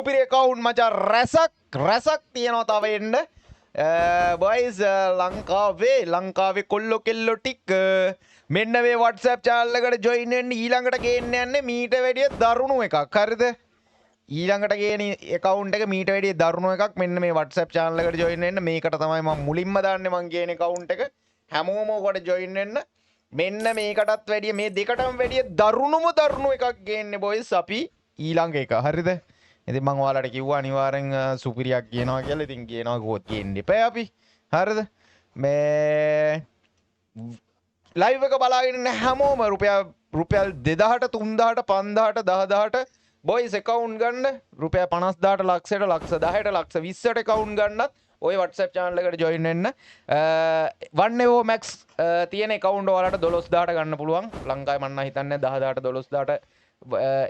සුපිරි account මචං රැසක් තියනවා තව එන්න boys ලංකාවේ කොල්ලෝ කෙල්ලෝ ටික මෙන්න මේ WhatsApp channel එකට join වෙන්න ඊළඟට ගේන්න යන්නේ මීට වැඩිය දරුණු එකක් හරිද ඊළඟට ගේන account එක මීට වැඩිය දරුණු එකක් මෙන්න මේ WhatsApp channel එකට join වෙන්න මේකට තමයි මම මුලින්ම දාන්නේ මං ගේන account එක හැමෝම ඔකට join වෙන්න මෙන්න මේකටත් වැඩිය මේ දෙකටම වැඩිය දරුණු එකක් ගේන්නේ boys අපි ඊළඟ එක හරිද ඉතින් මම ඔයාලට කිව්වා අනිවාර්යෙන් සුපිරියක් කියනවා කියලා. ඉතින් කියනවා කොහොත් කියන්න එපා අපි. හරිද? මේ ලයිව් එක බලාගෙන ඉන්න හැමෝම රුපියල් 2000ට 3000ට 5000ට 10000ට බොයිස් account ගන්න රුපියල් 50000ට ලක්ෂයට ලක්ෂ 10ට ලක්ෂ 20ට account ගන්නත් ඔය WhatsApp channel එකට join වෙන්න. 1AO max තියෙන account ඔයාලට 12000ට ගන්න පුළුවන්. ලංකාවේ මම හිතන්නේ 10000ට 12000ට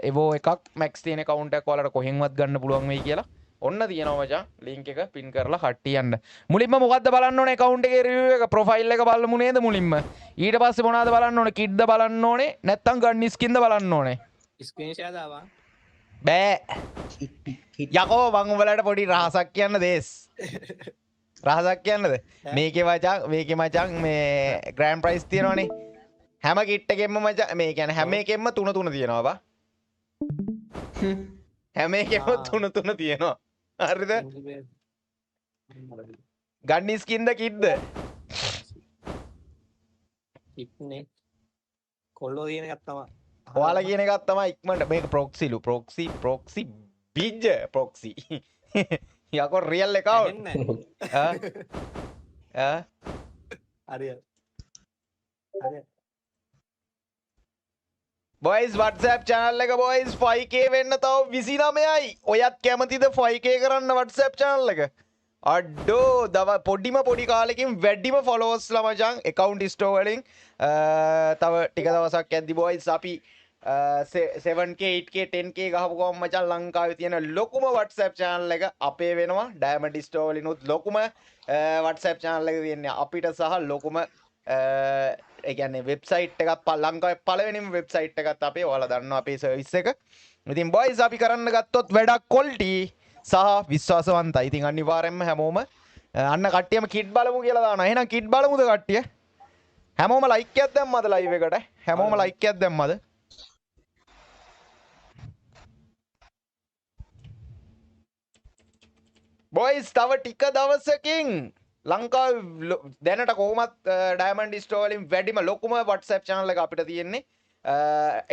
එවෝ එකක් මැක්ස් තියෙන account එකක් ඔයාලට කොහෙන්වත් ගන්න පුළුවන් වෙයි කියලා. ඔන්න තියෙනවා මචං link එක pin කරලා කට්ටිය යන්න. මුලින්ම මොකද්ද බලන්න ඕනේ account එකේ review එක profile එක බලමු නේද මුලින්ම. ඊට පස්සේ මොනවද බලන්න ඕනේ? kit ද බලන්න ඕනේ නැත්නම් gun skin ද බලන්න ඕනේ? screenshot ආවා. බෑ. යකෝ මං උඹලට පොඩි රහසක් කියන්න දෙස්. රහසක් කියන්නද? මේකේ මචං මේ grand prize තියෙනවනේ. හැම කිට් එකෙන්ම මචං මේ කියන්නේ හැම එකෙන්ම 3 තියෙනවා බා. හැම එකෙන්ම 3 තියෙනවා. හරිද? ගන්න ස්කින්ද කිට්ද? කිට්නේ. කොල්ලෝ තියෙන එකක් තමයි. ඔයාලා කියන එකක් තමයි ඉක්මනට මේක ප්‍රොක්සිලු ප්‍රොක්සි බිජ් ප්‍රොක්සි. යකෝ රියල් account. හරියට. boys WhatsApp channel එක boys 5k වෙන්න තව 29යි. ඔයත් කැමතිද 5k කරන්න WhatsApp channel එක? අඩෝ පොඩි කාලෙකින් වැඩිම followers ලා මචං account store වලින් තව ටික දවසක් යද්දි boys අපි 7k 8k 10k ගහපු ගමන් මචං ලංකාවේ තියෙන ලොකුම WhatsApp channel එක අපේ වෙනවා. Diamond store වලිනුත් ලොකුම WhatsApp channel එක තියෙන්නේ අපිට සහ ලොකුම ඒ කියන්නේ වෙබ්සයිට් එකක් ලංකාවේ පළවෙනිම වෙබ්සයිට් එකත් අපේ ඔයාලා දන්නවා අපේ සර්විස් එක. ඉතින් boys අපි කරන්න ගත්තොත් වැඩක් quality සහ විශ්වාසවන්තයි. ඉතින් අනිවාර්යයෙන්ම හැමෝම අන්න කට්ටියම කිඩ් බලමු කියලා දානවා. එහෙනම් කිඩ් බලමුද කට්ටිය? හැමෝම ලයික් එකක් දැම්මද ලයිව් එකට? හැමෝම ලයික් එකක් දැම්මද? boys තව ටික දවසකින් ලංකාවේ දැනට කොහොමත් ඩයමන්ඩ් ස්ටෝර් වලින් වැඩිම ලොකුම WhatsApp channel එක අපිට තියෙන්නේ.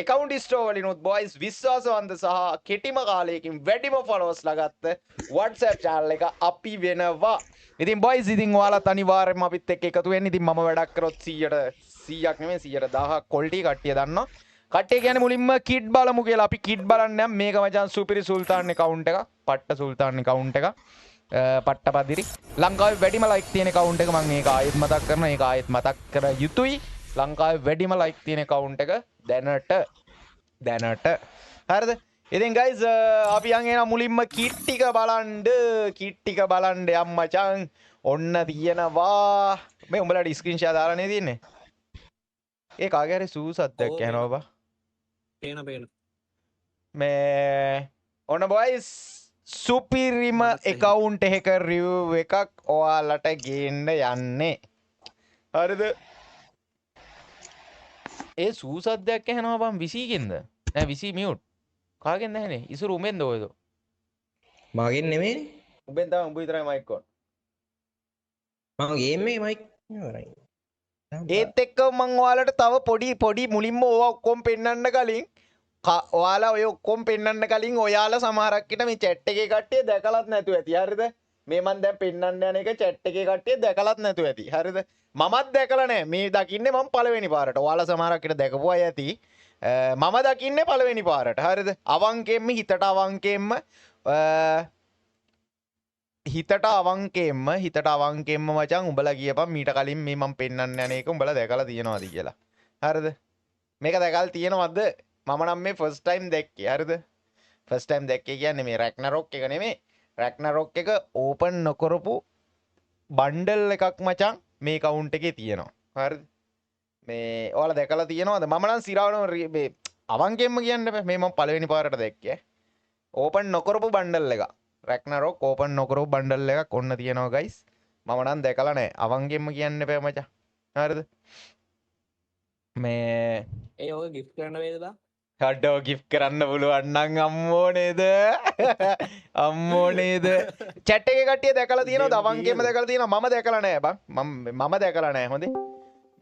account store වලිනුත් boys විශ්වාසවන්ත සහ කෙටිම කාලයකින් වැඩිම followers ලගත්ත WhatsApp channel එක අපි වෙනවා. ඉතින් boys ඉතින් ඔයාලත් අනිවාර්යයෙන්ම අපිත් එක්ක එකතු වෙන්න. ඉතින් මම වැඩක් කරොත් 100ක් නෙමෙයි 11000ක් quality කට්ටිය දන්නවා. කට්ටිය කියන්නේ මුලින්ම කිඩ් බලමු කියලා. අපි කිඩ් බලන්න යම් මේක මචං සුපිරි සුල්තාන් account එකක්. පට්ට සුල්තාන් account එකක්. පට්ටපදිරි ලංකාවේ වැඩිම ලයික් තියෙන account එක මම ඒක ආයෙත් මතක් කරනවා. ඒක ආයෙත් මතක් කර යුතුයි. ලංකාවේ වැඩිම ලයික් තියෙන account එක දැනට හරිද? ඉතින් guys අපි යන් එන මුලින්ම කිට් ටික බලන්න යම් මචං. ඔන්න තියෙනවා මේ උඹලට ස්ක්‍රීන්ෂොට් දාලා නේ තියෙන්නේ. ඒ කාගේ හරි සූසත්යක් යනවා බා. පේන මේ ඔන්න boys සුපිරිම account එකක review එකක් ඔයාලට ගේන්න යන්නේ. හරිද? ඒ සූසද්දයක් ඇහෙනවා බං විසීගෙන්ද? නෑ විසී මියුට්. කාගෙන්ද ඇහෙන්නේ? ඉසුරු උඹෙන්ද ඔයද? මගෙන් නෙමෙයිනේ. උඹෙන් තමයි උඹ විතරයි මයික් ඔන්. මම ගේම් එකේ මයික් ඉවරයි. ඒත් එක්ක මම ඔයාලට තව පොඩි මුලින්ම ඕවා ඔක්කොම පෙන්වන්න කලින් ඔයාලා ඔය ඔක්කොම පෙන්වන්න කලින් ඔයාලා සමහරක් විට මේ chat එකේ කට්ටිය දැකලත් නැතුව ඇති. හරිද? මේ මම දැන් පෙන්වන්න යන එක chat එකේ කට්ටිය දැකලත් නැතුව ඇති. හරිද? මමත් දැකලා නැහැ. මේ දකින්නේ මම පළවෙනි පාරට. ඔයාලා සමහරක් විට දැකපු අය ඇති. මම දකින්නේ පළවෙනි පාරට. හරිද? අවංකෙන්ම හිතට අවංකෙන්ම මචං උඹලා කියපන් මීට කලින් මේ මම පෙන්වන්න යන එක උඹලා දැකලා තියෙනවද කියලා. හරිද? මේක දැකලා තියෙනවද? මම නම් මේ ෆස්ට් ටයිම් දැක්කේ. හරිද? ෆස්ට් ටයිම් දැක්කේ කියන්නේ මේ රැග්නරොක් එක නෙමෙයි. රැග්නරොක් එක ඕපන් නොකරපු බන්ඩල් එකක් මචං මේ account එකේ තියෙනවා. හරිද? මේ ඔයාලා දැකලා තියෙනවද? මම නම් සිරාවනම මේ අවංකෙන්ම කියන්න බෑ. මේ මම පළවෙනි පාරට දැක්කේ. ඕපන් නොකරපු බණ්ඩල් එක රැක්නරොක් ඕපන් නොකරපු බණ්ඩල් එකක් ඔන්න තියෙනවා ගයිස් මම නම් දැකලා නැහැ අවංගෙම කියන්න එපා මචං හරිද මේ ඒ ඔය ගිෆ්ට් කරන්න වේද බං හඩෝ ගිෆ් කරන්න පුළුවන් නම් අම්මෝ නේද අම්මෝ නේද chat එකේ කට්ටිය දැකලා තියෙනවද අවංගෙම දැකලා තියෙනවා මම දැකලා නැහැ බං මම දැකලා නැහැ හොඳේ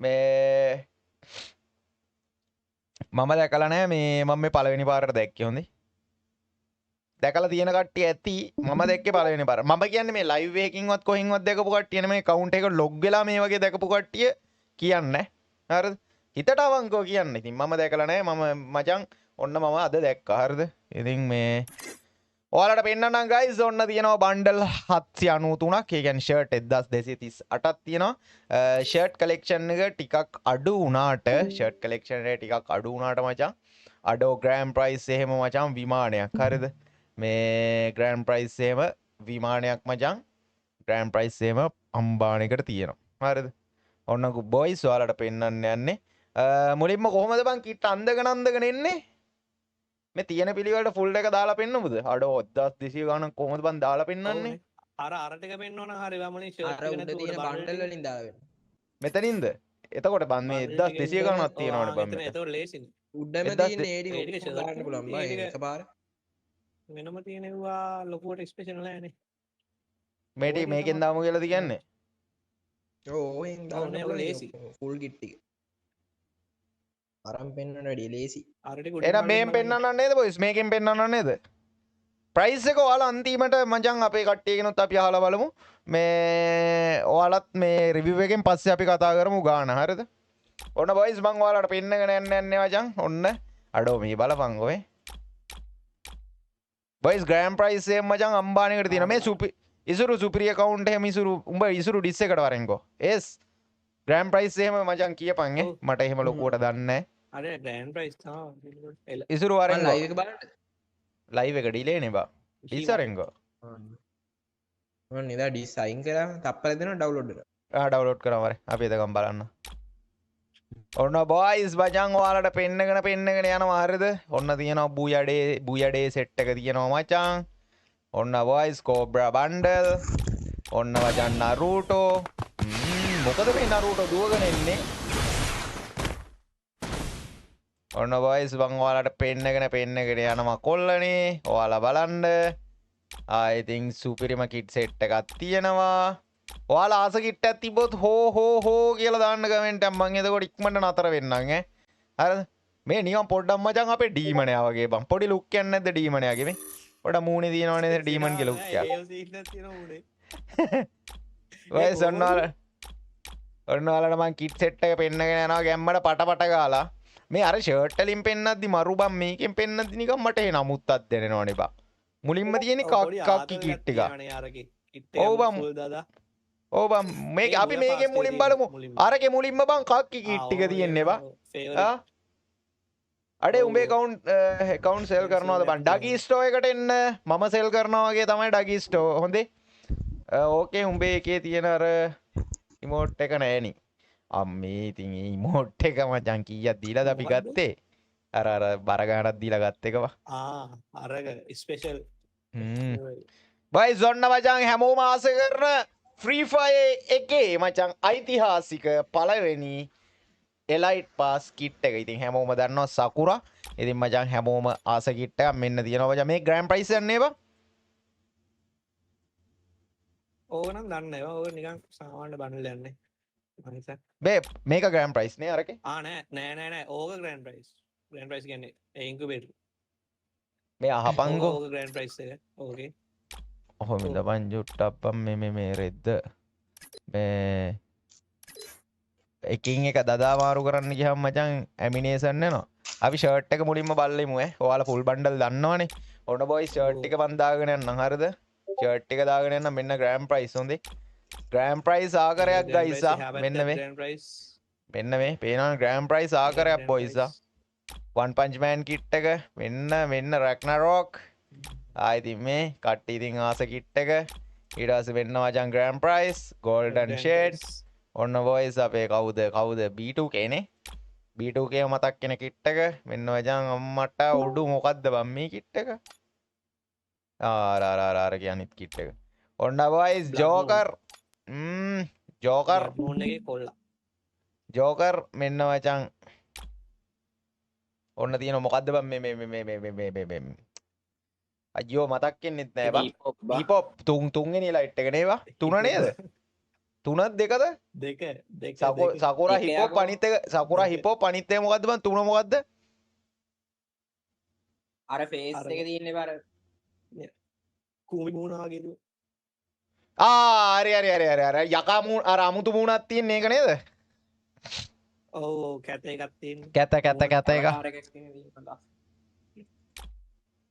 මේ මම දැකලා නැහැ මේ මම මේ පළවෙනි පාරට දැක්කේ හොඳේ දැකලා තියෙන කට්ටිය ඇති මම දැක්කේ පළවෙනි පාර මම කියන්නේ මේ ලයිව් එකකින්වත් කොහෙන්වත් දැකපු කට්ටිය නෙමෙයි කවුන්ට් එක ලොග් වෙලා මේ වගේ දැකපු කට්ටිය කියන්නේ හරිද හිතට අවංකව කියන්නේ ඉතින් මම දැකලා නැහැ මම මචං ඔන්න මම අද දැක්කා හරිද ඉතින් මේ ඔයාලට පෙන්නන්නම් ගයිස් ඔන්න තියෙනවා බණ්ඩල් 793ක් ඒ කියන්නේ ෂර්ට් 1238ක් තියෙනවා ෂර්ට් කලෙක්ෂන් එක ටිකක් අඩු වුණාට ෂර්ට් කලෙක්ෂන් එක ටිකක් අඩු වුණාට මචං අඩෝ ග්‍රෑම් ප්‍රයිස් එහෙම මචං විමානයක් හරිද මේ ග්‍රෑන්ඩ් ප්‍රයිස් එහෙම විමානයක් මචං ග්‍රෑන්ඩ් ප්‍රයිස් එහෙම අම්බානයකට තියෙනවා හරිද ඔන්න බොයිස් ඔයාලට පෙන්වන්න යන්නේ මුලින්ම කොහොමද බං කිට් අන්දගෙන එන්නේ මේ තියෙන පිළිවෙලට ෆුල් එක දාලා පෙන්නමුද අඩෝ 1200 ගණන් කොහොමද බං දාලා පෙන්වන්නේ අර ටික පෙන්වන හරි වමනේ අර උඩ තියෙන බණ්ඩල් වලින් දාලා වෙන්න. මෙතනින්ද එතකොට බං මේ 1200 ගණනක් තියෙනවනේ බං මෙතන එතකොට ලේසිනේ උඩම තියෙන ඒඩි ඔක්කොම දාන්න පුළුවන් බා ඒක එකපාර. වෙනම තියෙනවා ලොකුවට ස්පෙෂල් නෑනේ මේකෙන් දාමු කියලාද කියන්නේ ඔව් එහෙන් දාන්න ඕනේ, පුළුවන් ලේසි. ෆුල් කිට් එක. අරන් පෙන්වන්න වැඩි ලේසි. අර ටික එහෙනම් මේෙන් පෙන්වන්න නේද බොයිස් මේකෙන් පෙන්වන්න නේද ප්‍රයිස් එක ඔයාලා අන්තිමට මචං අපේ කට්ටියගෙනුත් අපි අහලා බලමු මේ ඔයාලත් මේ රිවිව් එකෙන් පස්සේ අපි කතා කරමු ගාන හරිද ඔන්න බොයිස් මං ඔයාලට පෙන්නගෙන යන්නේ මචං ඔන්න අඩෝ මේ බලපන් ඔය බොයිස් ග්‍රෑන්ඩ් ප්‍රයිස් එක මචං අම්බානයකට තියෙන මේ ඉසුරු සුපිරිය කවුන්ට් එහෙම ඉසුරු උඹ ඉසුරු ඩිස් එකට වරෙන්කෝ එස් ග්‍රෑන්ඩ් ප්‍රයිස් එහෙම මචං කියපන් මට එහෙම ලොකුවට දන්නේ නැහැ අර ග්‍රෑන්ඩ් ප්‍රයිස් තමයි ඉසුරු වරෙන් ලයිව් එක බලන්න. ලයිව් එක ඩිලේ නේ බා ඉස්සරෙන්කෝ ඔන්න ඉදා ඩිසයින් කරා තප්පල දෙනවා ඩවුන්ලෝඩ් කරලා. ඩවලෝඩ් කරවර අපි එතකම් බලන්න ඔන්න බොයිස් බජං ඔයාලට පෙන්නගෙන යනවා හරිද ඔන්න තියෙනවා බුයඩේ සෙට් එක තියෙනවා මචං ඔන්න බොයිස් කෝබ්‍රා බණ්ඩල් ඔන්න මචං නරූටෝ මොකද මේ නරූටෝ දුවගෙන එන්නේ ඔන්න බොයිස් මං ඔයාලට පෙන්නගෙන යනවා කොල්ලනේ ඔයාලා බලන්න I think සුපිරිම කිට් සෙට් එකක් තියෙනවා ඔයාලා ආස කිට් එකක් තිබ්බොත් හෝ කියලා දාන්න කමෙන්ට් එකක් මම එතකොට ඉක්මනට නතර වෙන්නම් ඈ හරිද මේ නිකන් පොඩ්ඩක් මචං අපේ ඩීමනයා වගේ බං පොඩි ලුක් එකක් නැද්ද ඩීමනයාගේ මේ පොඩ මූණේ තියෙනවනේ ඩීමන් ගේ ලුක් එක ඔය ඔන්න ඔයාලට මං කිට් සෙට් එක පෙන්නගෙන යනවා ගැම්මට පට ගාලා මේ අර ෂර්ට් වලින් පෙන්නද්දි මරු බං මේකෙන් පෙන්නද්දි නිකන් මට එන අමුත්තක් දැනෙනවනේ බං මුලින්ම තියෙන්නේ කක්කි කිට් එක ඔව් බං ඔව් බං මේක අපි මේකෙන් මුලින් බලමු අරකේ මුලින්ම බං කක්කි කිට් එක තියෙන්නේ බං අඩේ උඹේ account sell කරනවද බං ඩගී ස්ටෝර් එකට එන්න මම sell කරනවා වගේ තමයි ඩගී ස්ටෝර් හොඳේ ඕකේ උඹේ එකේ තියෙන අර emote එක නෑනේ අම්මේ ඉතින් ඒ emote එක මචං කීයක් දීලාද අපි ගත්තේ අර බර ගානක් දීලා ගත්ත එකවා අරක ස්පෙෂල් බයිස් ඔන්න මචං හැමෝම ආස කරන ෆ්‍රී ෆයර් එකේ මචං ඓතිහාසික පළවෙනි එලයිට් පාස් කිට් එක. ඉතින් හැමෝම දන්නවා සකුරා. ඉතින් මචං හැමෝම ආස කිට් එකක් මෙන්න තියෙනවා මචං. මේ ග්‍රෑන්ඩ් ප්‍රයිස් යන්නේ බං. ඕක නම් දන්නේ නැහැ. ඕක නිකන් සාමාන්‍ය බණ්ඩල් යන්නේ. බේ මේක ග්‍රෑන්ඩ් ප්‍රයිස් නේ අරකේ? නෑ. ඕක ග්‍රෑන්ඩ් ප්‍රයිස්. ග්‍රෑන්ඩ් ප්‍රයිස් කියන්නේ ඉන්කියුබේටර්. මේ අහපංගෝ. ඕක ග්‍රෑන්ඩ් ප්‍රයිස් එක. ඕකේ. ඔහොම ඉඳපන් ජුට්ටප්පම් මේ රෙද්ද මේ එකින් එක දදා මාරු කරන්න ගියහම මචං ඇමිනේෂන් එනවා. අපි ෂර්ට් එක මුලින්ම බලෙමු ඈ. ඔයාලා ෆුල් බණ්ඩල් දන්නවනේ. ඔන්න බොයිස් ෂර්ට් එක මන් දාගෙන යන්නම් හරිද? ෂර්ට් එක දාගෙන යන්න මෙන්න ග්‍රෑන්ඩ් ප්‍රයිස් හොඳේ. ග්‍රෑන්ඩ් ප්‍රයිස් ආකාරයක් ගයිස් මෙන්න මේ. මෙන්න මේ පේනවනේ ග්‍රෑන්ඩ් ප්‍රයිස් ආකාරයක් බොයිස් ආ. වන් පන්ච් මෑන් කිට් එක මෙන්න රැග්නරොක්. ආයිතින් මේ කට්ටි ඉතින් ආස කිට් එක. ඊට පස්සේ වෙන්න මචං ග්‍රෑන්ඩ් ප්‍රයිස් ගෝල්ඩන් ෂේඩ්ස්. ඔන්න බොයිස් අපේ කවුද B2K නේ. B2K මතක් වෙන කිට් එක. මෙන්න මචං අම්මට උඩු මොකද්ද බම් මේ කිට් එක? ආර කියන්නෙත් කිට් එක. ඔන්න බොයිස් ජෝකර් ජෝකර් මූන් එකේ කොල්ලා. ජෝකර් මෙන්න මචං ඔන්න තියෙන මොකද්ද බං මේ අයියෝ මතක් වෙන්නෙත් නෑ බං ඊපොප් තුන්වෙනි ලයිට් එක නේවා 3 නේද 3ක් දෙකද දෙක සකුරා හිපොප් අනිත් එක සකුරා හිපොප් අනිත් එක මොකද්ද බං 3 මොකද්ද අර ෆේස් එක තියෙන්නේ බර කූමි මූණ වගේ දු. හරි යකා මූණ අර අමුතු මූණක් තියෙන එක නේද ඔව් කැත එකක් තියෙන. කැත එක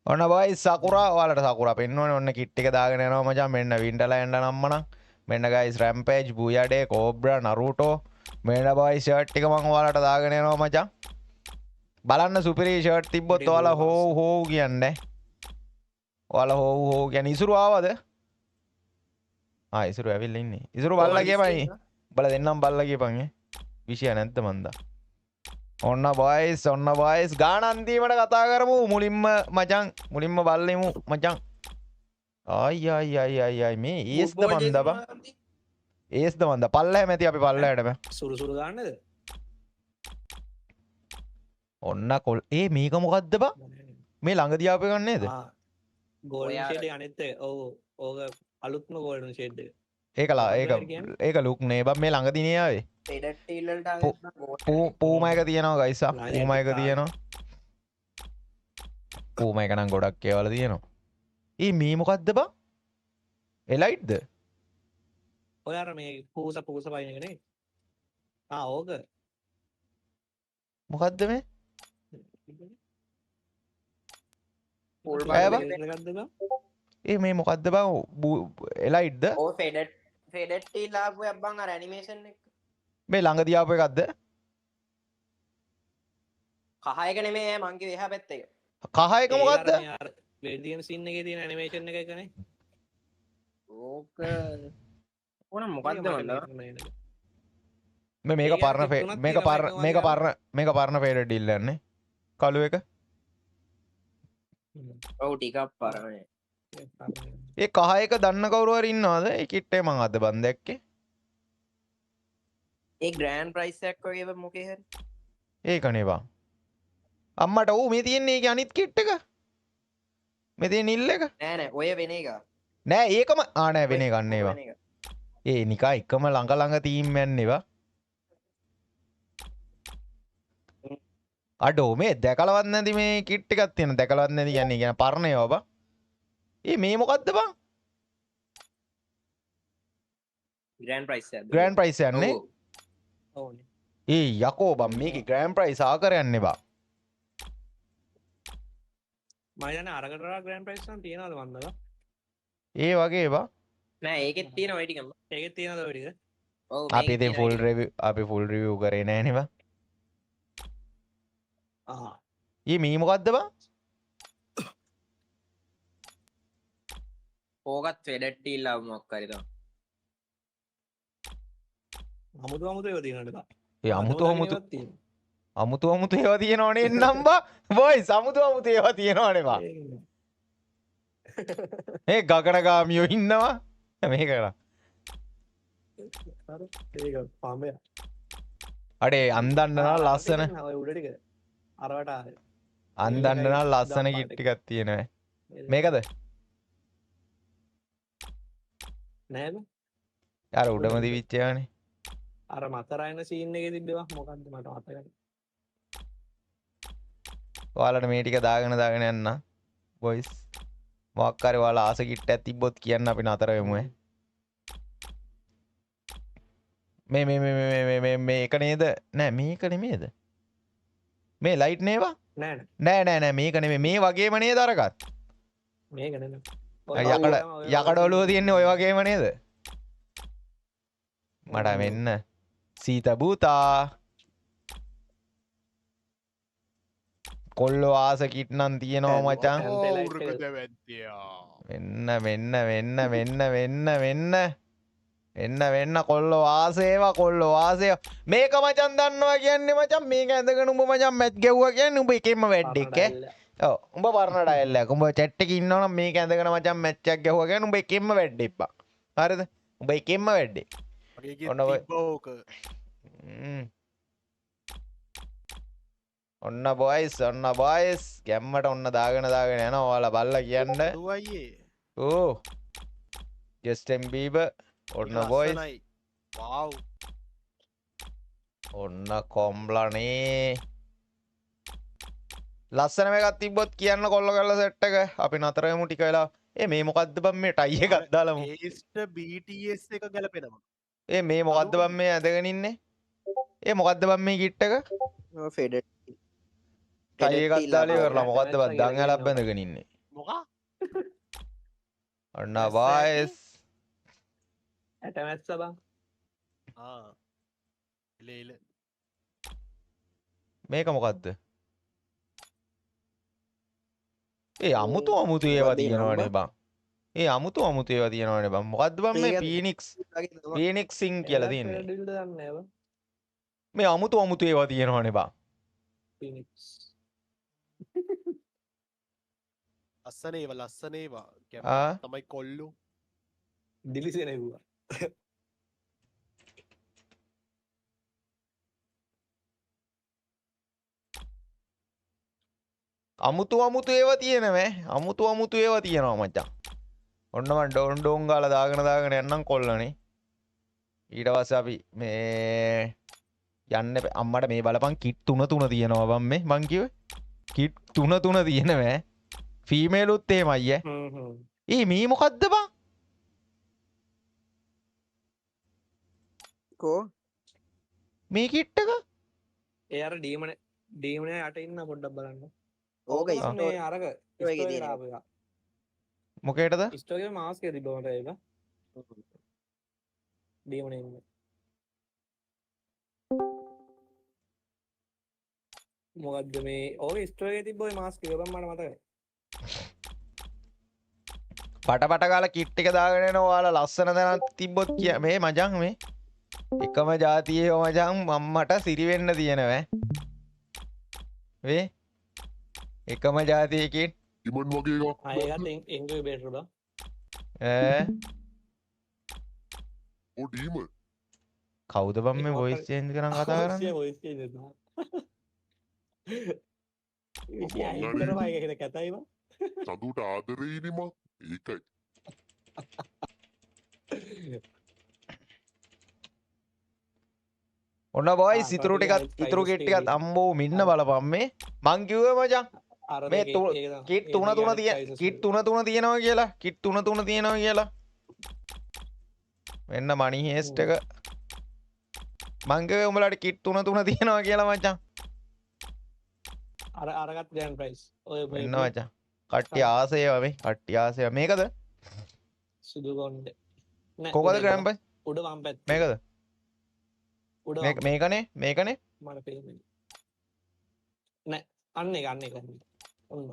ඔන්න බොයිස් සකුරා ඔයාලට සකුරා පෙන්වන්නේ ඔන්න කිට් එක දාගෙන යනවා මචං මෙන්න වින්ටර්ලෑන්ඩ් නම්මනම් මෙන්න ගයිස් රැම්පේජ් බුයඩේ කෝබ්‍රා නරුටෝ මෙන්න බොයිස් ෂර්ට් එක මම ඔයාලට දාගෙන යනවා මචං බලන්න සුපිරි ෂර්ට් තිබ්බොත් ඔයාලා හෝ කියන්නේ ඔයාලා හෝ කියන්නේ ඉසුරු ආවද ඉසුරු ඇවිල්ලා ඉන්නේ ඉසුරු බල්ලා කියපන් බල දෙන්නම් බල්ලා කියපන් විෂය නැද්ද මන්දා ඔන්න බොයිස් ගාන අන්තිමට කතා කරමු මුලින්ම මචං මුලින්ම බල්ලෙමු මචං අයි මේ ඒස්ද මන්ද බං ඒස්ද මන්ද පල්ලෑ මැති අපි පල්ලෑටම සුරු ගන්නද ඔන්න කොල් මේක මොකද්ද බං මේ ළඟදී ආපේ ගන්න නේද ගෝල්ඩන් ෂේඩ් එක අනිත් එක ඔව් ඕක අලුත්ම ගෝල්ඩන් ෂේඩ් එක ඒක ලුක් නේ බං මේ ළඟදී නේ ආවේ පූම එක තියෙනවා ගයිසා පූම එක තියෙනවා පූම එක නම් ගොඩක් ඒවල තියෙනවා මේ මොකද්ද බං එලයිට්ද ඔය අර මේ පූස පයින් එක නේ ඕක මොකද්ද මේ මේ මොකද්ද බං එලයිට්ද ෆෙඩට් ලාපු බං අර ඇනිමේෂන් එක මේ ළඟදී ආපු එකක්ද කහ එක නෙමේ මං කිව්වේ එහා පැත්ත එක කහ එක මොකද්ද වෙඩියන් සීන් එකේ තියෙන ඇනිමේෂන් එක එකනේ ඕක ඕන මොකද්ද මන්ද මේක පරණ ෆේඩට් ඩීල් යන්නේ කළු එක ඔව් ටිකක් පරණ ඒ කහ එක දන්න කවුරු හරි ඉන්නවද ඒ කිට්ටේ මං අද බන් දැක්කේ ඒ ග්‍රෑන්ඩ් ප්‍රයිස් එකක් වගේ මොකේ හරි ඒකනේ බං අම්මට මේ තියෙන්නේ ඒකේ අනිත් කිට් එක මේ තියෙන නිල් එක නෑ ඔය වෙන එක නෑ ඒකම නෑ වෙන එකක් නේවා නිකා එකම ළඟ තීම් යන්නේවා අඩෝ මේ දැකලවත් නැති මේ කිට් එකක් තියෙන දැකලවත් නැති කියන්නේ කියන පරණ ඒවා බං මේ මොකද්ද බං ග්‍රෑන්ඩ් ප්‍රයිස් යන්නේ යකෝ බං මේකේ ග්‍රෑන්ඩ් ප්‍රයිස් ආකර යන්නේ බං මම යන අරකට ග්‍රෑන්ඩ් ප්‍රයිස් නම් තියනවද මන්දලා ඒ වගේ බං නෑ ඒකෙත් තියෙන ඔය ටිකම ඒකෙත් තියනද ඔය ටික ඔව් අපි ඉතින් ෆුල් රිවිව් කරේ නෑනේ බං මේ මොකද්ද බං ඕකත් ෆෙඩට් ඩීල් ලාපු මොකක් හරි තමයි අමුතු ඒවා තියෙනවද අමුතු ඒවා තියෙනවනේ එන්නම් බා බොයිස් අමුතු ඒවා තියෙනවනේ බා මේ ගගනගාමියෝ ඉන්නවා මේක කරා ඒක පාඹය අඩේ අන්දන්න නම් ලස්සන ඔය උඩ ටික අරවට ආවේ අන්දන්න නම් ලස්සන කිට් ටිකක් තියෙනවා මේකද නෑද අර උඩම දිවිච්ච ඒවානේ අර මතරයින සීන් එකේ තිබ්බවා මොකද්ද මට මතක නැහැ. ඔයාලට මේ ටික දාගෙන යන්න බොයිස් මොකක් හරි ඔයාලා ආස කිට් එකක් තිබ්බොත් කියන්න අපි නතර වෙමු මේ එක නේද නෑ මේක නෙමේද මේ ලයිට් නේවා නෑ මේක නෙමෙයි මේ වගේම නේද අරගත් මේක නෙමෙයි යකඩ ඔලුව තියෙන්නේ ඔය වගේම නේද මට මෙන්න සීත බූතා කොල්ලෝ ආස කිට් නම් තියෙනවා මචං වෙන්න කොල්ලෝ ආසේවා මේක මචන් දන්නවා කියන්නේ මචන් මේක ඇඳගෙන උඹ මචන් මැච් ගෙව්වා කියන්නේ උඹ එකෙන්ම වැඩ් එක ඔව් උඹ පරණ ඩයල් එක. උඹ chat එකේ ඉන්නවනම් මේක ඇඳගෙන මචං මැච් එකක් ගැහුවා කියන්නේ උඹ එකෙන්ම වැඩේ ඉප්පා. හරිද? උඹ එකෙන්ම වැඩේ. මගේ ඔන්න ඔය. තිබ්බෝක ඔන්න බොයිස් ගැම්මට ඔන්න දාගෙන යනවා ඔයාලා බල්ලා කියන්න. දුවයියේ ඕ ජස්ටින් බීබර් ඔන්න බොයිස් වව් ඔන්න කොම්බ්ලනේ ලස්සන එකක් තිබ්බොත් කියන්න කොල්ල කරලා සෙට් එක අපි නතර වෙමු ටික වෙලා. මේ මොකද්ද බම් මේ ටයි එකක් දාලාමු. ඒස්ට BTS එක ගැලපෙනවා මේ මොකද්ද බම් මේ ඇදගෙන ඉන්නේ? මොකද්ද බම් මේ කිට් එක? ෆෙඩට් ටයි එකක් දාලා ඉවරලා මොකද්ද බම් දන් ඇලක් බැඳගෙන ඉන්නේ. මොකා ඔන්න බොයිස් ඇට මැස්ස බං එල මේක මොකද්ද? අමුතු ඒවා තියෙනවනේ බං. අමුතු ඒවා තියෙනවනේ බං. මොකද්ද බං මේ ෆීනික්ස් සිං කියලා තියෙන්නේ. ඩිල්ඩ දන්නේ බං මේ අමුතු ඒවා තියෙනවනේ බං. ෆිනික්ස් ලස්සනේවා තමයි කොල්ලු දිලිසෙනෙව්වා අමුතු ඒවා තියෙනවෑ. අමුතු ඒවා තියෙනවා මචං. ඔන්න මන් ඩෝන් ගාලා දාගෙන යන්නම් කොල්ලනේ. ඊට පස්සේ අපි මේ යන්න අම්මට මේ බලපන් කිට් 3 තියෙනවා බම් මේ මං කිව්වේ. කිට් 3 තියෙනවෑ. ෆීමේලුත් එහෙමයි ඈ. මේ මොකද්ද බං? කෝ මේ කිට් එක? ඒ අර ඩීමන යට ඉන්න පොඩ්ඩක් බලන්න. ඕක මේ අරක ඔයගේ තියෙනවා. මොකේටද? ස්ටෝගේ මාස්කේ තිබ්බමට ඒක ඩීමන ඉන්න මොකද්ද මේ ඕක ස්ටෝගේ තිබ්බ ඔය මාස්ක් එක බං මට මතකයි. පට ගාලා කිට් එක දාගෙන එනවා. ඔයාලා ලස්සන දැනක් තිබ්බොත් කිය මේ මචං මේ එකම જાතියේ මචං මම්මට සිරි වෙන්න තියෙනවෑ. වේ එකම જાතියකින් ඉමන් වගේ එකක් ආයෙත් එංගල් බෙටර් බං. ඔව් ඩීම කවුද බම් මේ වොයිස් චේන්ජ් කරන් කතා කරන්නේ? වොයිස් චේන්ජ් කරනවා. ඉතින් අයිතරමයි කැතයි බං. සඳුට ආදරේ නිම ඒකයි ඔන්න බොයිස් ඉතුරු කිට් ටිකත් අම්බෝ මින්න බලපන් මේ මං කිව්වේ මචං මේ කිට් 3 තියෙනවා කියලා. කිට් 3 තියෙනවා කියලා. මෙන්න මනි හේස්ට් එක මං කිව්වේ උඹලාට කිට් 3 තියෙනවා කියලා මචං. අරගත් ග්‍රෑන්ඩ් ප්‍රයිස් ඔය මෙන්න මචං කට්ටිය ආසේවා මේ කට්ටිය ආසේවා මේකද? සුදු කොණ්ඩේ කොකද ග්‍රෑන්ඩ් ප්‍රයිස්? උඩ වම් පැත්ත මේකද? උඩ මේකනේ මට පේන්නේ නෑ අන්න එක ඔන්න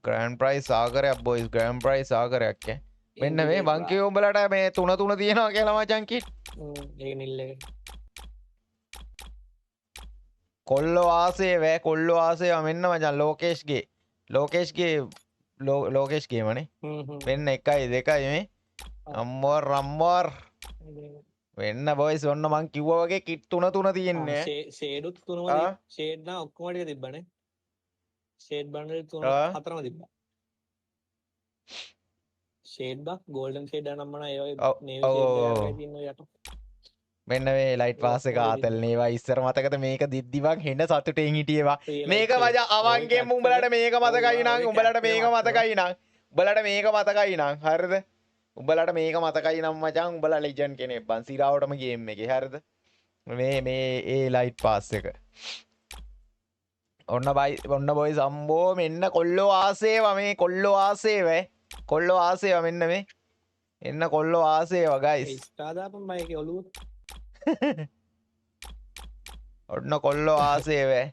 ග්‍රෑන්ඩ් ප්‍රයිස් ආකරයක් බොයිස් ග්‍රෑන්ඩ් ප්‍රයිස් ආකරයක් ඈ. මෙන්න මේ මං කිව්ව උඹලට මේ 3 තියෙනවා කියලා මචං කිට්. ඒක නිල් එක කොල්ලෝ ආසේවා මෙන්න මචං ලෝකේෂ්ගේ මනේ. මෙන්න 1 2 මේ අම්මෝර් වෙන්න බොයිස් ඔන්න මං කිව්වා වගේ කිට් 3 තියෙන්නේ. ෂේඩුත් 3ම ෂේඩ් නා ඔක්කොම ටික තිබ්බනේ. ෂේඩ් බන්ඩල් 4ම තිබ්බා. ෂේඩ් බක් ගෝල්ඩන් ෂේඩ් නම් මම ඒ වගේ නේවි ෂේඩ් එකක් තියෙනවා යට. මෙන්න මේ ලයිට් පාස් එක ආතල් නේවා ඉස්සර මතකද මේක දිද්දි වන් හෙන්න සතුටෙන් හිටියේවා. මේක මචං අවංගෙන් උඹලට මේක මතකයි නං උඹලට මේක මතකයි නං හරිද? උඹලට මේක මතකයි නම් මචං උඹලා ලෙජන්ඩ් කෙනෙක් බං සිරාවටම ගේම් එකේ හරිද? මේ ඒ ලයිට් පාස් එක ඔන්න බොයිස් අම්බෝ මෙන්න කොල්ලෝ ආසේවා මෙන්න මේ එන්න කොල්ලෝ ආසේවා ගයිස්. ස්ටාදාපම් බයිකේ ඔලුව ඔන්න කොල්ලෝ ආසේවා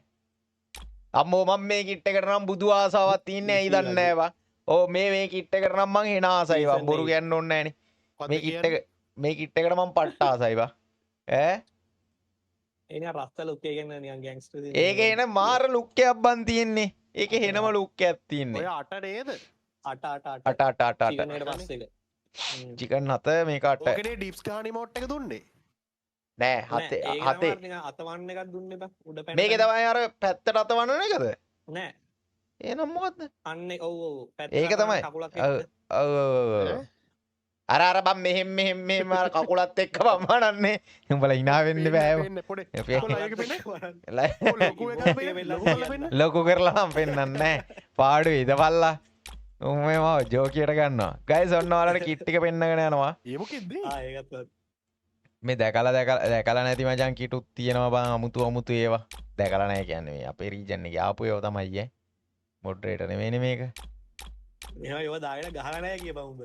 අම්මෝ මම මේ කිට් එකට නම් බුදු ආසාවක් තියන්නේ ඇයි දන්නේ නැහැ බං. ඕ මේ කිට් එකට නම් මං හෙන ආසයි බං බොරු කියන්න ඕනේ නැහනේ. මේ කිට් එකට මං පට්ට ආසයි බං. එන රස්ත ලුක් එක ගන්න නිකන් ගෑන්ග්ස්ටර් ඒක එන මාර ලුක් එකක් බන් තියෙන්නේ. ඒකේ හෙනම ලුක් එකක් තියෙන්නේ. ඔය අට නේද? අට අට අට අට අට. චිකන් එකට පස්සේ එක. චිකන් 7 මේක 8. ඕකනේ ඩිප්ස් ගානි මෝට් එක දුන්නේ. නෑ 7. අතවන්න එකක් දුන්න එපා උඩ පැන මේකේ තමයි අර පැත්තට අතවන්න එකද? නෑ එහෙනම් මොකද්ද? අන්න ඔව් පැත්ත ඒක තමයි. කකුලක් ඔව්. අර බම් මෙහෙම අර කකුලත් එක්ක බම්මනන්නේ. උඹලා hina වෙන්න බෑ. පෙන්න පොඩේ. අපේ- කොල්ලයක පෙන්න. ලොකු එකක් පෙන්න. ලොකු එකක් පෙන්න. ලොකු කරලා නම් පෙන්වන්නේ නැහැ. පාඩුවේ ඉදපල්ලා. උඹේ මාව ජෝකියට ගන්නවා. ගයිස් ඔන්න ඔයාලට කිට් එක පෙන්නගෙන යනවා. ඒ මොකෙද්ද? ඒකත් මේ දැකලා නැති මචං කිටුත් තියෙනවා බං අමුතු ඒවා. දැකලා නැහැ කියන්නේ මේ අපේ රීජන් එකේ ආපු ඒවා තමයි ඈ. මොඩරේටර් නෙමෙයිනේ මේක. මෙහා ඒව දාගෙන ගහලා නැහැ කියපන් උඹ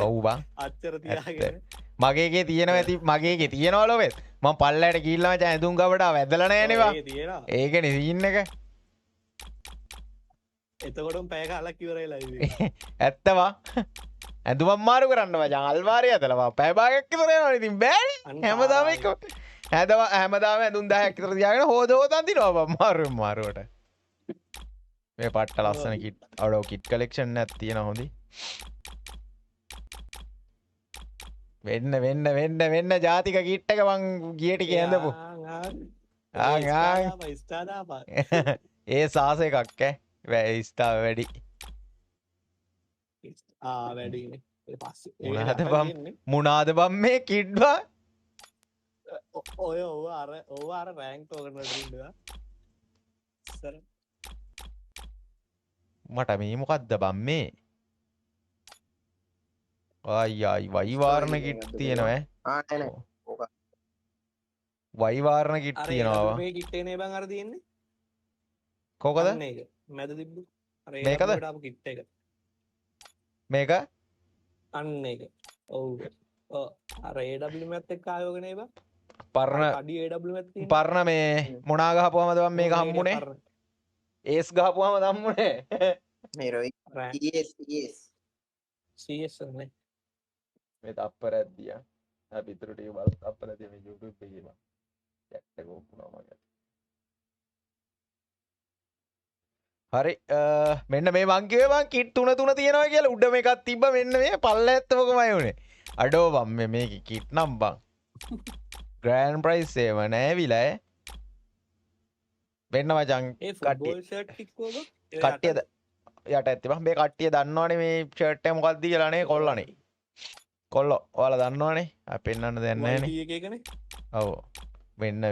ඔව් බං. අච්චර තියාගෙන මගේ එකේ තියෙනවා ඇති මගේ එකේ තියෙනවා ලොවෙත්. මම පල්ලයට ගිහිල්ලා මචං ඇඳුම් ගබඩා වැදලා නැහැනේ බං. ඒ තියෙනවා ඒකනේ සීන් එක. එතකොටම පැය කාලක් ඉවරයි ලයිව් එක ඇත්ත බං. ඇඳුම් මාරු කරන්න මචං අල්මාරිය ඇදලා බං. පැය භාගයක් විතර යනවා ඉතින් බෑනේ. අන්න හැමදාම එක හැමදාම ඇඳුම් 10ක් විතර තියාගෙන හොදන් දිනවා බං මාරුවට. මේ පට්ට ලස්සන කිට් අඩෝ කිට් කලෙක්ෂන් එකක් තියෙනවා හොඳයි. වෙන්න ජාතික කිට් එක මං ගිය ටිකේ ඇඳපු. ඒ සාස එකක් ඈ. ස්ටා වැඩි. වැඩිනේ මොනවද බම්? මොනාද බම් මේ කිට් බා? ඔය ඔව අර රෑන්ක් ඕකනට ඉන්නවා සර මට මේ මොකද්ද බම් මේ? ආයි වයිවාරණ කිට් තියෙනවා ඈ. නෑ ඕක වයිවාරණ කිට් තියෙනවා. මේ කිට්ටේ නේ බං අර තියෙන්නේ කොකද? අන්න ඒක මැද තිබ්බ අර මේකද? ඒකට ආපු කිට් එක මේක අන්න ඒක ඔව් අර AW මැත් එක්ක ආයෝගනේ බං පරණ අඩි AW මැත් තියෙන පරණ මේ මොනා ගහපුවමද බම් මේක හම්බුනේ? ඒස් ගහපුවම හම්බුනේ. මේ රොයි CS නේ මේ තප්පරයක් දියා. අපි ඉතුරු ටික බලමු තප්පර දියා මේ YouTube එකේ බං. chat එක ඔප්පුනවා මගේ. හරි මෙන්න මේ මං කිව්වේ බං කිට් 3 තියෙනවා කියලා උඩ මේකක් තිබ්බ මෙන්න මේ පල්ලෙත් මොකමයි උනේ. අඩෝ බම් මේක කිට් නම් බං. ග්‍රෑන්ඩ් ප්‍රයිස් ඒව නෑවිලා ඈ. වෙන්න මචං ඒ කට්ටිය ෆුට්බෝල් ෂර්ට් ටිකෝග කට්ටියද යට ඇත්ති බං මේ කට්ටිය දන්නවනේ මේ ෂර්ට් එක මොකක්ද කියලානේ කොල්ලනේ. කොල්ලෝ ඔයාලා දන්නවනේ. අපි පෙන්වන්න දෙයක් නෑනේ. එකනේ ඔව් වෙන්න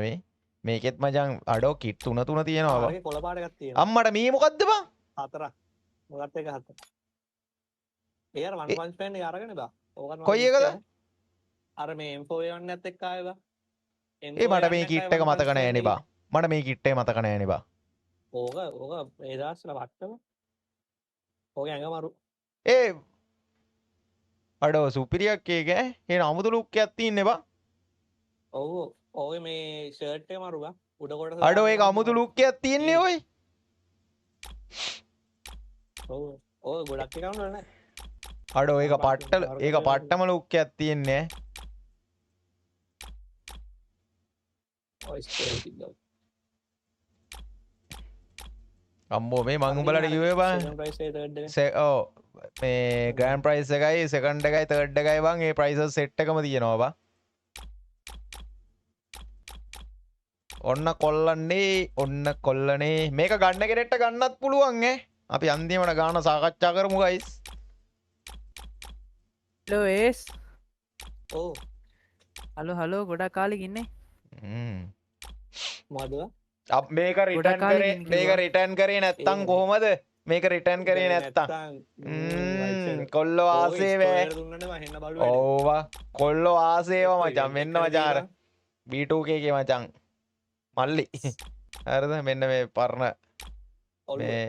මේකෙත් මචං අඩෝ කිට් 3 තියෙනවා බං. ආගේ කොළ පාට එකක් තියෙනවා අම්මට මේ මොකද්ද බං? හතරක් මොකක්ද එක හතර ඒ අර වන් පන්ච් මෑන් එක අරගෙන බා ඕකත් කොයි එකද? අර මේ M4A1 එකත් එක්ක ආවේ බා ඒ මට මේ කිට් එක මතක නෑනේ බං. මට මේ කිට් එක මතක නෑනේ බං. ඕක ඒ දවස්වල වට්ටම ඕක ඇඟ මරු ඒ අඩෝ සුපිරියක් ඒක ඈ. එහෙනම් අමුතු ලුක් එකක් තියෙන්නේ බං. ඔව් ඔය මේ ෂර්ට් එක මරු බා උඩ කොටස අඩෝ ඒක අමුතු ලුක් එකක් තියෙන්නේ ඔයි. ඔව් ඔය ගොඩක් එකක් නෑ නෑ අඩෝ ඒක පට්ටම ලුක් එකක් තියෙන්නේ ඈ. ඔය ස්ටෝර් තිබ්බා අම්මෝ මේ මං උඹලට කිව්වේ බං. second price එක third එක ඔව් මේ ග්‍රෑන්ඩ් ප්‍රයිස් එකයි සෙකන්ඩ් එකයි තර්ඩ් එකයි බං ඒ ප්‍රයිසස් සෙට් එකම තියෙනවා බං. ඔන්න කොල්ලනේ මේක ගන්න කෙනෙක්ට ගන්නත් පුළුවන් ඈ. අපි අන්තිමට ගාන සාකච්ඡා කරමු ගයිස්. හලෝ ඒස් ඔව් හලෝ ගොඩක් කාලෙක ඉන්නේ මොකද මේක ගොඩක් කාලෙකින් කිව්වා. රිටර්න් කරේ නැත්තම් කොහොමද? මේක රිටර්න් කරේ නැත්තම් කොල්ලෝ ආසේ වේ. ඕවා කොල්ලෝ ආසේවා මචං මෙන්න මචං අර B2K ගේ මචං මල්ලි. හරිද? මෙන්න මේ පරණ මේ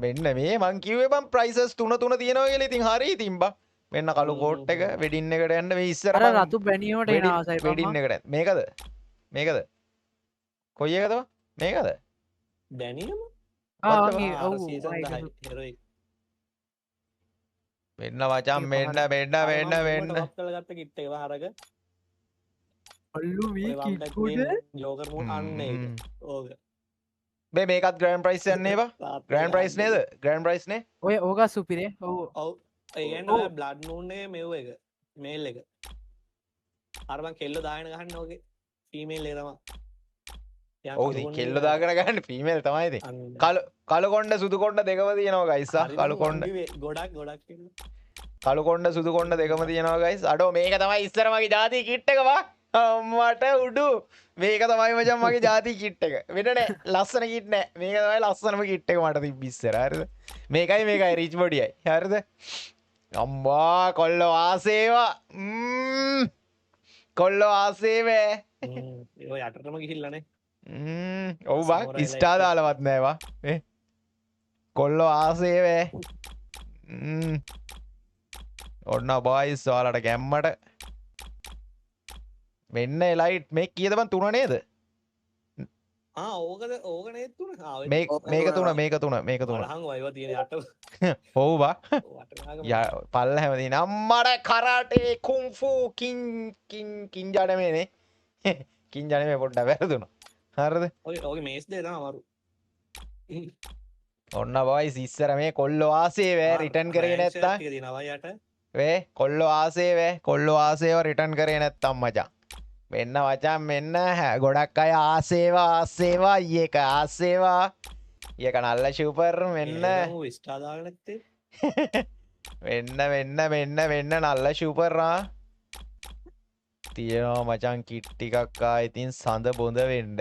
මෙන්න මේ මං කිව්වේ බං ප්‍රයිසස් 3 තියෙනවා කියලා. ඉතින් හරි ඉතින් බං මෙන්න කළු කෝට් එක වෙඩින් එකට යන්න මේ ඉස්සර අර රතු බැනියමට එන ආසයි වෙඩින් එකට මේකද කොයි එකද බං? මේකද දැනියම වෙන්න මචං මෙන්න ගත්ත කිට් එක හරක අල්ලු මේ කිට්කුට ජෝකර් මුන් අන්න ඒක. ඕක. බේ මේකත් ග්‍රෑන්ඩ් ප්‍රයිස් යන්නේ ඒවා ග්‍රෑන්ඩ් ප්‍රයිස් නේද ග්‍රෑන්ඩ් ප්‍රයිස් නේ ඔය ඕගා සුපිරේ ඔව් ඔව් ඒගන්න බ්ලඩ් නූන්නේ මෙව් එක මේල් එක අරබන් කෙල්ල දායන ගහන්න ඕගේ ෆීමේල් ඒතම ඔව් කෙල්ල දාගෙන ගන්න ෆීමේල් තමයි ඉතින් කළු කොණ්ඩ සුදු කොණ්ඩ දෙකම තියෙනවා ගයිස් කළු කොණ්ඩ ගොඩක් කළු කොණ්ඩ සුදු කොණ්ඩ දෙකම තියෙනවා ගයිස් අඩෝ මේක තමයි ඉස්සර මගේ ජාති කිට් එක වා මට උඩු මේක තමයි මචං මගේ ජාති කිට් එක වෙන නෑ ලස්සන කිට් නෑ මේක තමයි ලස්සනම කිට් එක මට තිබ්බ ඉස්සර හරිද මේකයි රිච් බොඩියයි හරිද අම්මා කොල්ලෝ ආසේවා කොල්ලෝ ආසේවේ ඒ යටටම ගිහිල්ලානේ ඔව් බා ඉස්ටා දාලවත් නෑවා කොල්ලෝ ආසේවේ ඔන්න බොයිස් ඔයාලට ගැම්මට මෙන්න ලයිට් මේ කීයද බං 3 නේද ඕක නේ 3 මේක 3 මේක 3 මේක 3 අහන් වයිවා තියෙන යට ඔව් බා පල්ල හැම දින අම්මඩ කරාටේ කුන්ෆු කින්ජාඩ මේනේ කින්ජාඩ මේ පොඩ්ඩක් වැරදුණා හරිද ඔය මේස් දෙක තමයි අමාරු ඔන්න බොයිස් ඉස්සර මේ කොල්ලෝ ආසේ වේ රිටර්න් කරේ නැත්තම් තියෙනවා යට වේ කොල්ලෝ ආසේ වේ කොල්ලෝ ආසේව රිටර්න් කරේ නැත්තම් මචං මෙන්න වචන් මෙන්න ගොඩක් අය ආසේවා ඒක ආසේවා ඒක නල්ල ෂුපර් මෙන්න වෙන්න නල්ල ෂුපර්රා තියෙනවා මචන් කිට් ටිකක් ඉතින් සඳ බොඳ වෙන්න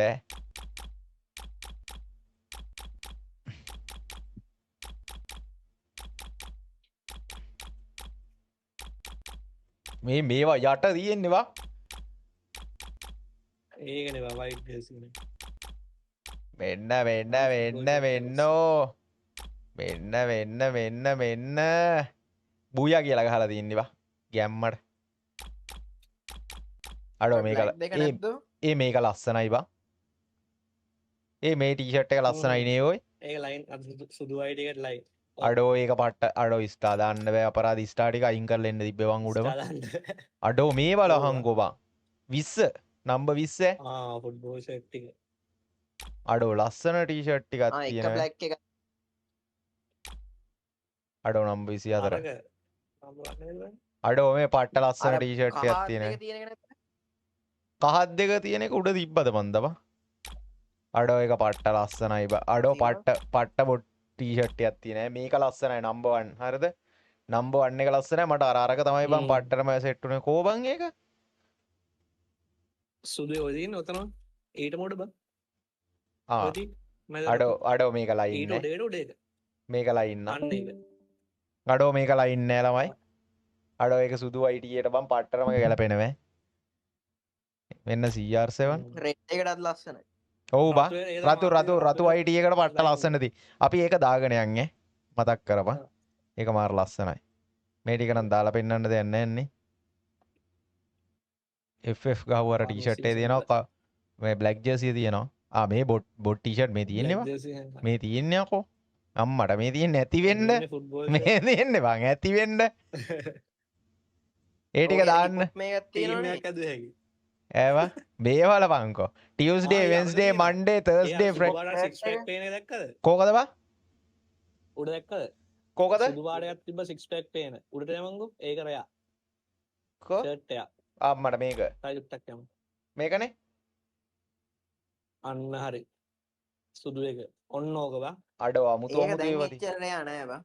මේවා යට තියෙන්නේවා ඒකනේ වයිට් ගේසිනේ වෙන්න බුයා කියලා ගහලා තියන්නේවා ගැම්මට අඩෝ මේක ලස්සනයි බා මේ ටීෂර්ට් එක ලස්සනයි නේ ඔය ඒක ලයින් සුදු වයිට් එකට ලයින් අඩෝ ඒක පට්ට අඩෝ ස්ටා දාන්න බෑ අපරාධ ස්ටා ටික අයින් කරලා එන්න තිබ්බේ වන් උඩම අඩෝ මේ බලහංකෝ බං 20 නම්බර් 20 ෆුට්බෝල් ෂර්ට් ටික අඩෝ ලස්සන ටීෂර්ට් ටිකක් තියෙනවා අඩෝ නම්බර් 24 අඩෝ මේ පට්ට ලස්සන ටීෂර්ට් එකක් තියෙනවා කහත් දෙක තියෙන එක උඩ තිබ්බද මන්දපා අඩෝ ඒක පට්ට ලස්සනයි බා අඩෝ පට්ට බොට් ටීෂර්ට් එකක් තියෙනවා මේක ලස්සනයි නම්බර් 1 හරිද නම්බර් 1 එක ලස්සනයි මට අරක තමයි බං පට්ටටම සෙට් උනේ කෝ බං ඒක සුදු ඔය තියෙන ඔතන ඊට මොඩ බං අඩෝ මේක ලයින් නෑ මේක ලයින් අඩෝ මේක ලයින් නෑ ළමයි අඩෝ ඒක සුදු අයිටියට බං පට්ටටම ගැලපෙනවා මෙන්න CR7 රෙඩ් එකටත් ලස්සනයි ඔව් බා රතු අයිටි එකට පට්ට ලස්සනදී අපි ඒක දාගෙන යන්නේ මතක් කරපන් ඒක මාර ලස්සනයි මේ ටික නම් දාලා පෙන්නන්න දෙයක් නැන්නේ FF ගහුව අර ටී-ෂර්ට් එකේ තියෙනවා මේ බ්ලැක් ජර්සි තියෙනවා මේ බොට් ටී-ෂර්ට් මේ තියෙන්නේ මේ තියන්නේ අකෝ අම්මට මේ තියන්නේ ඇති වෙන්න මේ තියන්නේ බං ඇති වෙන්න ඒ ටික දාන්න මේකත් තියෙනවනේ ඒවා බේවල පංකෝ ටියස්ඩේ වෙන්ස්ඩේ මන්ඩේ තර්ස්ඩේ කෝකද බා උඩ දැක්කද කෝකද සුදුපාටයක් තිබ්බ සික්ස් පැක් පේන උඩට යමන්කෝ ඒක රයා ෂර්ට් එක අම්මට මේක ටයිට්ටක් යමු මේකනේ අන්න හරි සුදු එක ඔන්න ඕක බා අඩෝ අමුතු අමුතු ඒවා නෑ නෑ බා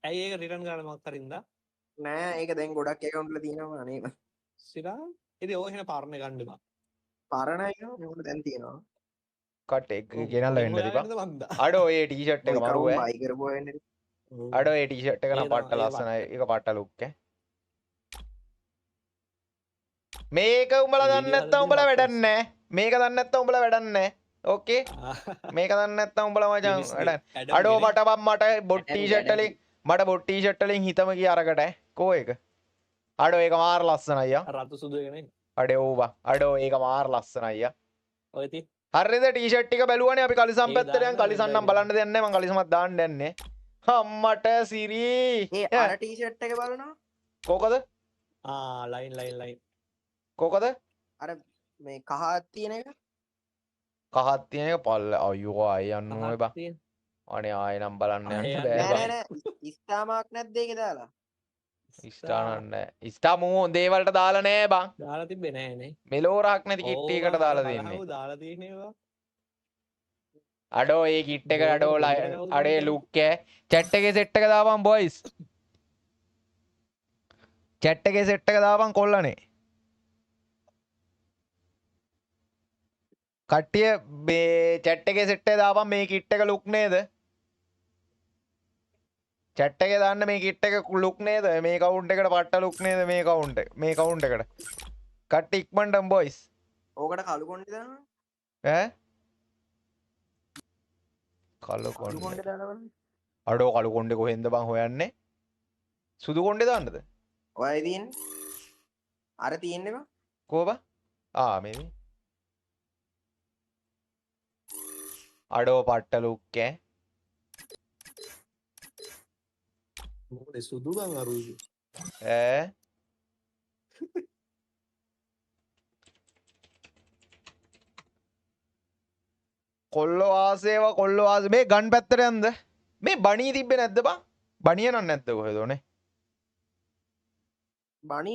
ඇයි ඒක රිටර්න් කරන්න මොකක් හරින්ද නෑ ඒක දැන් ගොඩක් account වල තියෙනවා නේද සිරා ඉතින් ඕක එහෙනම් පාරණ ගන්න බා පරණ එක මොකද දැන් තියෙනවා කට් එක ගෙනල්ලා වෙන්න තිබා අඩෝ ඒ ටී-ෂර්ට් එක මරුව බයි කරපුවා වෙන්නේ අඩෝ ඒ ටී-ෂර්ට් එක නම් පට්ට ලස්සනයි ඒක පට්ට ලුක් එක මේක උඹලා දන්නේ නැත්තම් උඹලා වැඩක් නැහැ මේක දන්නේ නැත්තම් උඹලා වැඩක් නැහැ ඕකේ මේක දන්නේ නැත්තම් උඹලා මචං වැඩක් අඩෝ මට බම් මට බොට් ටී-ෂර්ට් වලින් මට බොට් ටී-ෂර්ට් වලින් හිතම ගිය අරකට කෝ ඒක අඩෝ ඒක මාර ලස්සනයි අයියා රතු සුදු එක නේ අඩේ ඕව අඩෝ ඒක මාර ලස්සනයි අයියා ඔය ති හරිද ටී-ෂර්ට් ටික බැලුවනේ අපි කලිසම් පැත්තට යන් කලිසම් නම් බලන්න දෙන්නේ නැහැ මං කලිසමක් දාන්න යන්නේ අම්මට සිරි ඒ අර ටී-ෂර්ට් එක බලනවා කොකද ලයින් කොකද අර මේ කහත් තියෙන එක කහත් තියෙන එක පල්ල අයෝ අය යන්න ඕනේ බං. තියෙන. අනේ ආයෙ නම් බලන්න ආයෙ යන්න යන්න බෑ නෑ බං. නෑ නෑ ස්ථාමක් නැද්ද ඒක දාලා ඉස්ටානන්න ඉස්ටා මූ දේවල්ට දාලා නෑ බං. දාලා තිබ්බේ නෑනේ. මෙලෝරක් නැති කිට්ටියකට දාලා දෙන්නේ. දාලා තියෙනවා. අඩෝ ඒ කිට් එක අඩෝ අඩේ ලුක්කෑ චැට් එකේ සෙට් එක දාපන් බොයිස්. චැට් එකේ සෙට් එක දාපන් කොල්ලනේ. කට්ටිය මේ චැට් එකේ සෙට් එක දාපන් මේ කිට් එක ලුක් නේද? චැට් එකේ දාන්න මේ කිට් එක ලුක් නේද? මේ කවුන්ට් එකට පට්ට ලුක් නේද මේ කවුන්ට් එක? මේ කවුන්ට් එකට. කට්ටිය ඉක්මනටම බොයිස්. ඕකට කළු කොණ්ඩේ දානවා ඈ? කළු කළු කොණ්ඩේ. කොණ්ඩේ දානවා අඩෝ කළු කොණ්ඩේ කොහෙන්ද බං හොයන්නේ? සුදු කොණ්ඩේ දාන්නද? ඔයයි තියෙන්නේ අර තියෙන්නේ බං කෝබ? මේ අඩෝ පට්ට ලුක්කෑ. මොකද සුදු ගන් අරුයි. ඈ කොල්ලෝ ආසේව කොල්ලෝ ආස මේ ගන් පැත්තට යන්ද මේ බණී තිබ්බේ නැද්ද බං? බණිය නම් නැද්ද කොහෙද උනේ? බණි